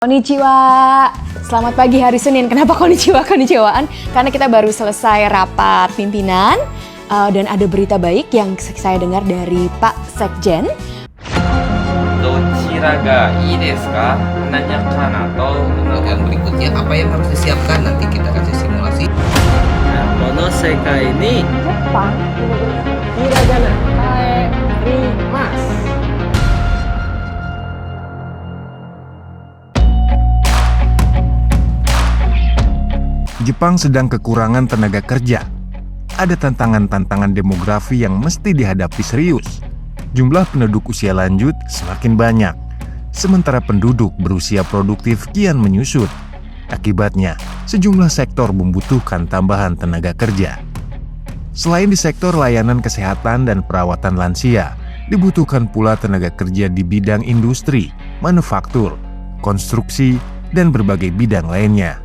Konnichiwa, selamat pagi hari Senin. Kenapa konnichiwaan? Karena kita baru selesai rapat pimpinan dan ada berita baik yang saya dengar dari Pak Sekjen. Dochira ii desu ka? Menanyakan atau yang berikutnya apa yang harus disiapkan, nanti kita kasih simulasi. Kono sekai ni Jepang, hiragana kae rimasu. Jepang sedang kekurangan tenaga kerja. Ada tantangan-tantangan demografi yang mesti dihadapi serius. Jumlah penduduk usia lanjut semakin banyak, sementara penduduk berusia produktif kian menyusut. Akibatnya, sejumlah sektor membutuhkan tambahan tenaga kerja. Selain di sektor layanan kesehatan dan perawatan lansia, dibutuhkan pula tenaga kerja di bidang industri, manufaktur, konstruksi, dan berbagai bidang lainnya.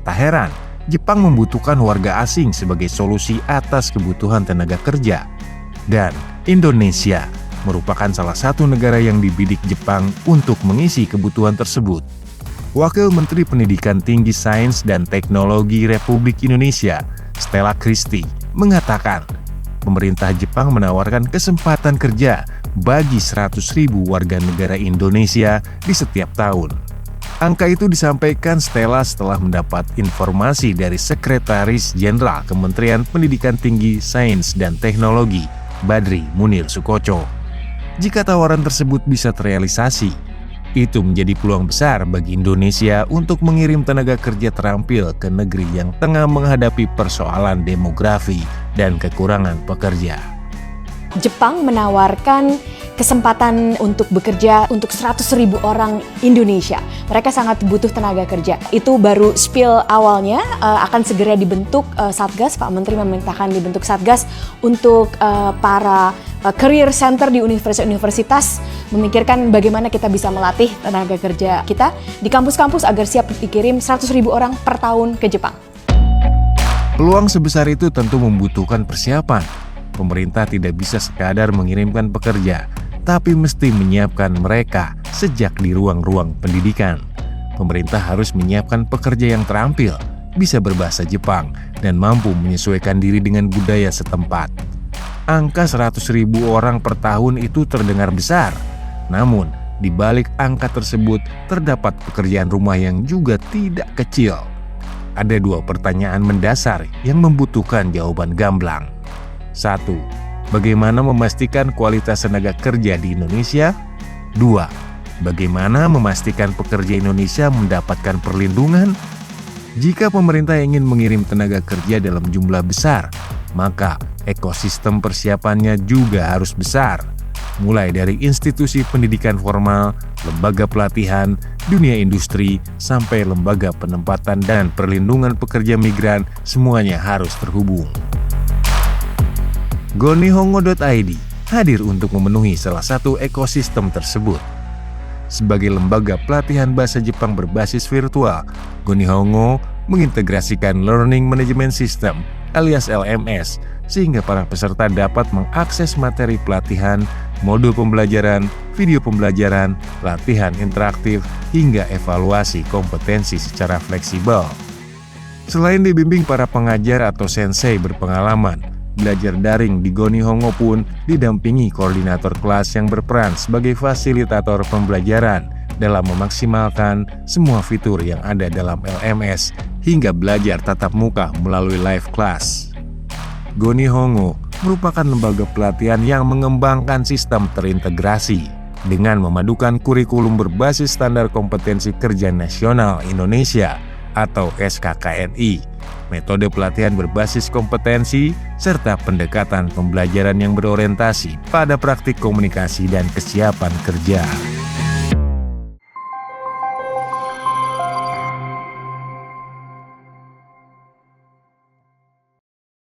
Tak heran, Jepang membutuhkan warga asing sebagai solusi atas kebutuhan tenaga kerja. Dan Indonesia merupakan salah satu negara yang dibidik Jepang untuk mengisi kebutuhan tersebut. Wakil Menteri Pendidikan Tinggi Sains dan Teknologi Republik Indonesia, Stella Christy, mengatakan pemerintah Jepang menawarkan kesempatan kerja bagi 100.000 warga negara Indonesia di setiap tahun. Angka itu disampaikan Stella setelah mendapat informasi dari Sekretaris Jenderal Kementerian Pendidikan Tinggi, Sains, dan Teknologi, Badri Munir Sukoco. Jika tawaran tersebut bisa terrealisasi, itu menjadi peluang besar bagi Indonesia untuk mengirim tenaga kerja terampil ke negeri yang tengah menghadapi persoalan demografi dan kekurangan pekerja. Jepang menawarkan kesempatan untuk bekerja untuk 100.000 orang Indonesia. Mereka sangat butuh tenaga kerja. Itu baru spill awalnya, akan segera dibentuk Satgas. Pak Menteri memerintahkan dibentuk Satgas untuk para career center di universitas memikirkan bagaimana kita bisa melatih tenaga kerja kita di kampus-kampus agar siap dikirim 100.000 orang per tahun ke Jepang. Peluang sebesar itu tentu membutuhkan persiapan. Pemerintah tidak bisa sekadar mengirimkan pekerja, tapi mesti menyiapkan mereka sejak di ruang-ruang pendidikan. Pemerintah harus menyiapkan pekerja yang terampil, bisa berbahasa Jepang, dan mampu menyesuaikan diri dengan budaya setempat. Angka 100.000 orang per tahun itu terdengar besar. Namun, di balik angka tersebut terdapat pekerjaan rumah yang juga tidak kecil. Ada dua pertanyaan mendasar yang membutuhkan jawaban gamblang. 1. Bagaimana memastikan kualitas tenaga kerja di Indonesia? 2. Bagaimana memastikan pekerja Indonesia mendapatkan perlindungan? Jika pemerintah ingin mengirim tenaga kerja dalam jumlah besar, maka ekosistem persiapannya juga harus besar. Mulai dari institusi pendidikan formal, lembaga pelatihan, dunia industri, sampai lembaga penempatan dan perlindungan pekerja migran, semuanya harus terhubung. Gonihongo.id hadir untuk memenuhi salah satu ekosistem tersebut. Sebagai lembaga pelatihan bahasa Jepang berbasis virtual, Gonihongo mengintegrasikan Learning Management System alias LMS sehingga para peserta dapat mengakses materi pelatihan, modul pembelajaran, video pembelajaran, latihan interaktif, hingga evaluasi kompetensi secara fleksibel. Selain dibimbing para pengajar atau sensei berpengalaman, belajar daring di Gonihongo pun didampingi koordinator kelas yang berperan sebagai fasilitator pembelajaran dalam memaksimalkan semua fitur yang ada dalam LMS hingga belajar tatap muka melalui live class. Gonihongo merupakan lembaga pelatihan yang mengembangkan sistem terintegrasi dengan memadukan kurikulum berbasis standar kompetensi kerja nasional Indonesia atau SKKNI, metode pelatihan berbasis kompetensi, serta pendekatan pembelajaran yang berorientasi pada praktik komunikasi dan kesiapan kerja.